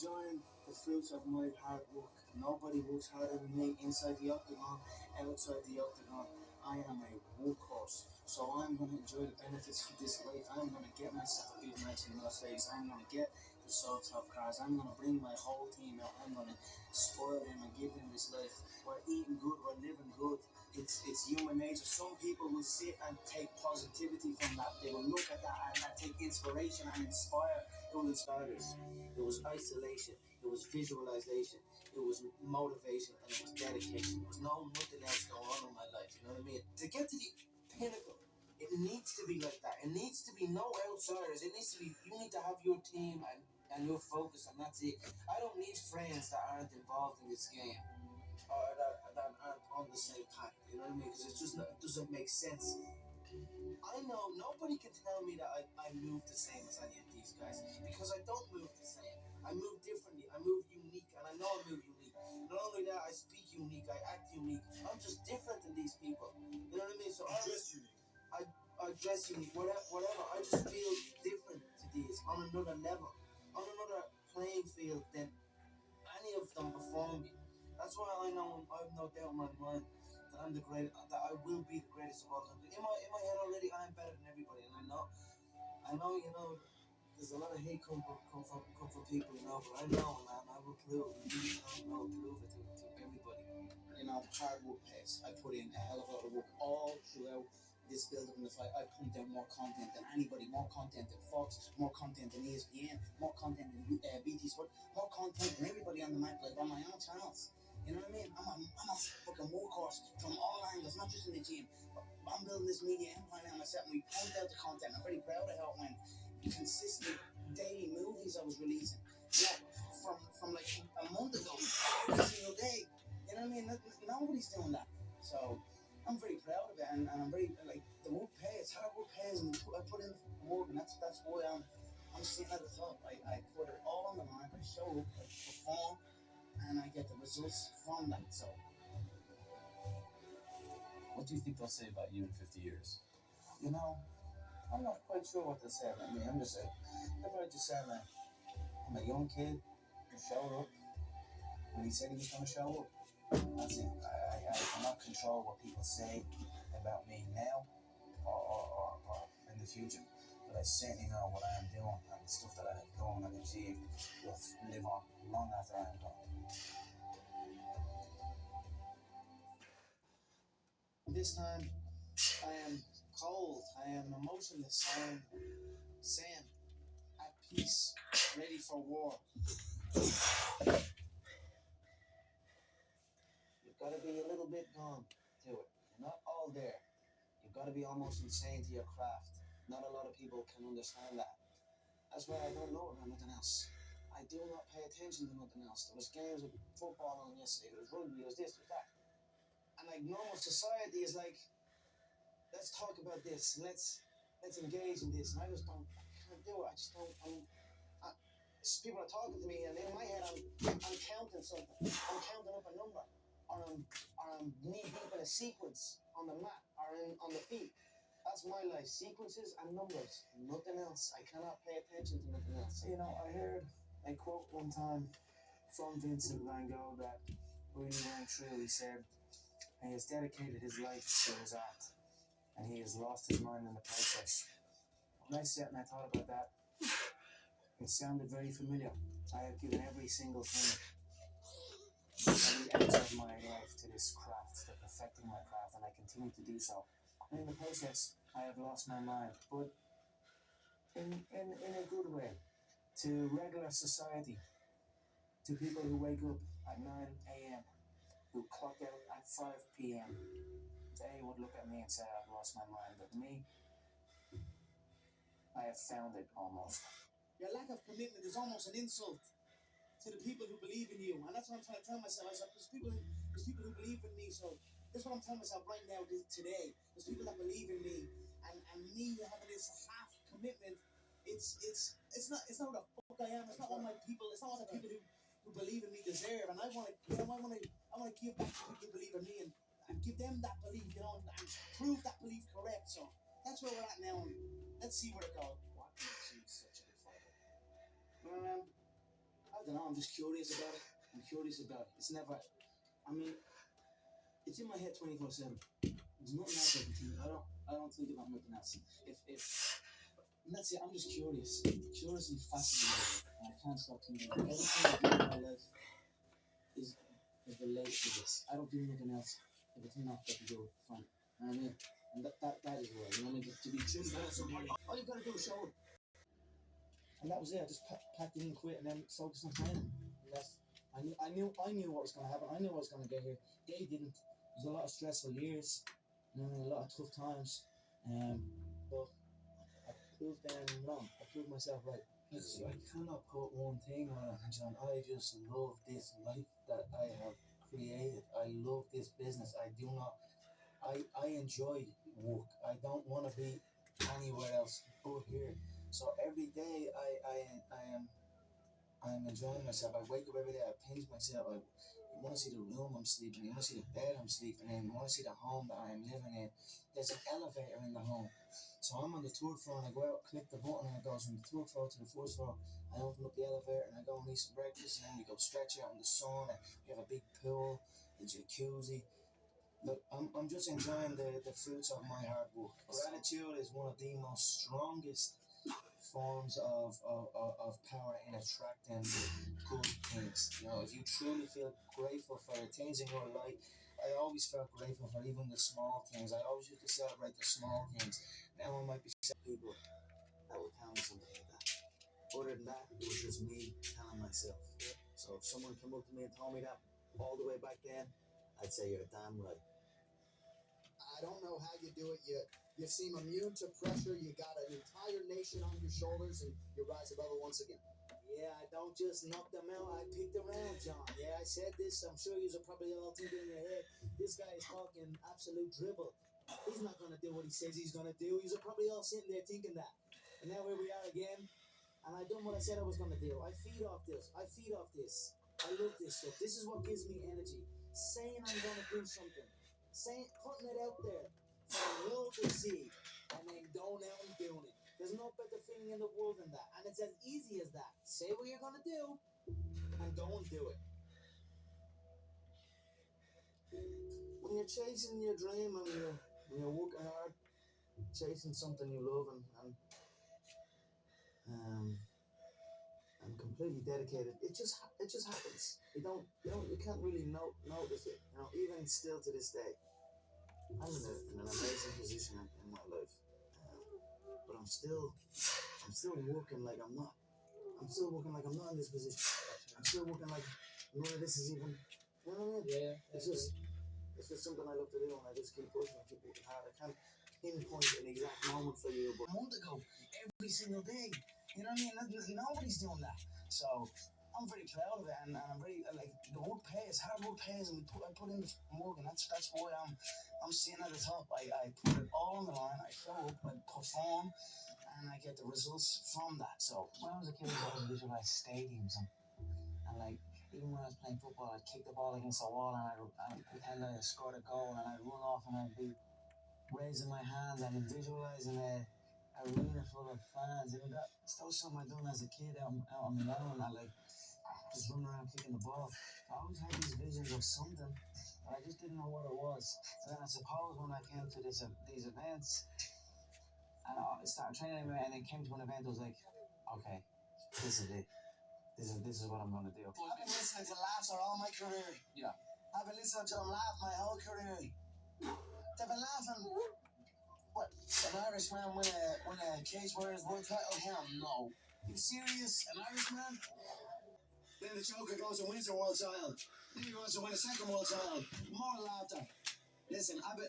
enjoying the fruits of my hard work. Nobody works harder than me inside the octagon, outside the octagon. I am a workhorse, so I'm going to enjoy the benefits of this life. I'm going to get myself a big match in Las Vegas. I'm going to get the soul top cars. I'm going to bring my whole team out. I'm going to spoil them and give them this life. We're eating good. We're living good. It's human nature. Some people will sit and take positivity from that. They will look at that and take inspiration and inspire. It will inspire us. It was isolation. It was visualization. It was motivation, and it was dedication. There was nothing else going on in my life. You know what I mean? To get to the pinnacle, it needs to be like that. It needs to be no outsiders. It needs to be, you need to have your team and your focus, and that's it. I don't need friends that aren't involved in this game or that aren't on the same path. You know what I mean? Because it doesn't make sense. I know nobody can tell me that I move the same as any of these guys, because I don't move the same. I move differently. I move unique, and I know I move unique. Not only that, I speak unique. I act unique. I'm just different than these people. You know what I mean? So I dress unique. I dress unique. Whatever. I just feel different to these on another level, on another playing field than any of them before me. That's why I know I've no doubt in my mind that I'm the great, that I will be the greatest of all time. In my head already, I'm better than everybody, and I know, you know, there's a lot of hate come from people, you know, but I know, man, I will prove it. I will prove it to everybody. You know, hard work pays. I put in a hell of a lot of work all throughout this build-up in the fight. I pumped out more content than anybody, more content than Fox, more content than ESPN, more content than BT Sport, more content than everybody on the map, like on my own channels. You know what I mean? I'm a fucking workhorse from all angles, not just in the gym. I'm building this media empire now myself, and we pumped out the content. I'm very proud of how it went. Consistent daily movies I was releasing, you know, from like a month ago, every single day. You know what I mean? Nobody's doing that. So I'm very proud of it, and I'm very, like, the work pays. Hard work pays, and I put in the work, and that's why I'm sitting at the top. I put it all on the line. I show up, I perform, and I get the results from that. So, what do you think they'll say about you in 50 years? You know, I'm not quite sure what they'll say about me. They'll probably just say that I'm a young kid who showed up when he said he was going to show up. That's it. I cannot control what people say about me now or in the future. But I certainly know what I am doing, and the stuff that I have done and achieved will live on long after I am gone. This time, I am cold. I am emotionless. I am Sam, at peace, ready for war. You've got to be a little bit gone to it. You're not all there. You've got to be almost insane to your craft. Not a lot of people can understand that. That's why I don't know about nothing else. I do not pay attention to nothing else. There was games of football on yesterday. There was rugby. There was this. There was that. And like normal society is like, let's talk about this. Let's engage in this. And I just don't. I can't do it. I just don't. People are talking to me, and in my head, I'm counting something. I'm counting up a number, or I'm knee deep in a sequence on the mat or on the feet. That's my life, sequences and numbers, nothing else. I cannot pay attention to nothing else. You know, I heard a quote one time from Vincent van Gogh that really rang true. He said he has dedicated his life to his art, and he has lost his mind in the process. When I sat and I thought about that, it sounded very familiar. I have given every single thing, every ounce of my life to this craft, to perfecting my craft, and I continue to do so. And in the process, I have lost my mind, but in a good way, to regular society, to people who wake up at 9 a.m., who clock out at 5 p.m. They would look at me and say, I've lost my mind. But me, I have found it almost. Your lack of commitment is almost an insult to the people who believe in you. And that's what I'm trying to tell myself. I said, there's people who believe in me, so that's what I'm telling myself right now today. There's people that believe in me, and me having this half commitment, it's not what the fuck I am. It's not what my people. It's not what the people who believe in me deserve. And I want to give back to people who believe in me and give them that belief, you know, and prove that belief correct. So that's where we're at now. And let's see where it goes. What makes you such a good fighter? I don't know. I'm just curious about it. It's never. I mean, it's in my head 24/7. There's nothing else I can think. I don't think about nothing else. If and that's it. I'm just curious, curiously fascinated, and I can't stop thinking. Everything I do in my life is related to this. I don't do nothing else if it's not got to do with fun. You know what I mean? And that is why. You know what I mean? To be true to somebody, all you gotta do is show it. And that was it. I just packed it in, quit, and then focused on training. And that's, I knew what was gonna happen. I knew I was gonna get here. They didn't. There's a lot of stressful years, you know, a lot of tough times. But I proved them wrong. I proved myself right. I cannot put one thing on it, John. I just love this life that I have created. I love this business. I do not. I enjoy work. I don't want to be anywhere else but here. So every day I am enjoying myself. I wake up every day. I pinch myself. I want to see the room I'm sleeping in. You want to see the bed I'm sleeping in. You want to see the home that I am living in. There's an elevator in the home. So I'm on the third floor and I go out, click the button, and it goes from the third floor to the first floor. I open up the elevator and I go and eat some breakfast, and then we go stretch out in the sun. And we have a big pool, a jacuzzi. Look, I'm just enjoying the fruits of my hard work. Gratitude is one of the most strongest forms of power in attracting good things. You know, if you truly feel grateful for the things in your life, I always felt grateful for even the small things. I always used to celebrate the small things. Now I might be people that will tell me something like that. Other than that, it was just me telling myself. So if someone came up to me and told me that all the way back then, I'd say you're damn right. I don't know how you do it. You seem immune to pressure. You got an entire nation on your shoulders, and you rise above it once again. Yeah, I don't just knock them out. I picked around, John. Yeah, I said this. I'm sure you're probably all thinking in your head, this guy is talking absolute dribble. He's not going to do what he says he's going to do. You're probably all sitting there thinking that. And now here we are again. And I done what I said I was going to do. I feed off this. I love this stuff. This is what gives me energy. Saying I'm going to do something. Putting it out there from the world to see, and then going out and doing it. There's no better feeling in the world than that, and it's as easy as that. Say what you're gonna do, and go and do it. When you're chasing your dream and you're working hard, chasing something you love and completely dedicated, it just happens. You can't really notice it. You know, even still to this day. I'm in an amazing position in my life, but I'm still working like I'm not. I'm still working like I'm not in this position. I'm still working like none of this is even. You know what I mean? Yeah. It's just something I love to do, and I just keep pushing and keep working hard. I can't pinpoint an exact moment for you, but a month ago, every single day. You know what I mean? Nobody's doing that. So I'm very proud of it, and I'm very like the work pays. Hard work pays, and I put in the work, and that's why I'm sitting at the top. I put it all on the line. I show up, I perform, and I get the results from that. So when I was a kid, I always visualized stadiums, and like even when I was playing football, I'd kick the ball against the wall, and I'd pretend I scored a goal, and I'd run off, and I'd be raising my hand and visualizing a arena full of fans. And that was something I done as a kid out on my own. I like just running around kicking the ball. So I always had these visions of something, but I just didn't know what it was. So then I suppose when I came to these events, and I started training, and then came to an event, I was like, okay, this is it. This is what I'm gonna do. I've been listening to laughs all my career. Yeah. I've been listening to them laugh my whole career. They've been laughing. What? An Irishman win a Cage Warriors world title? Hell no. You serious? An Irishman? Then the Joker goes and wins the world title. Then he goes to win a second world title. More laughter. Listen, I've been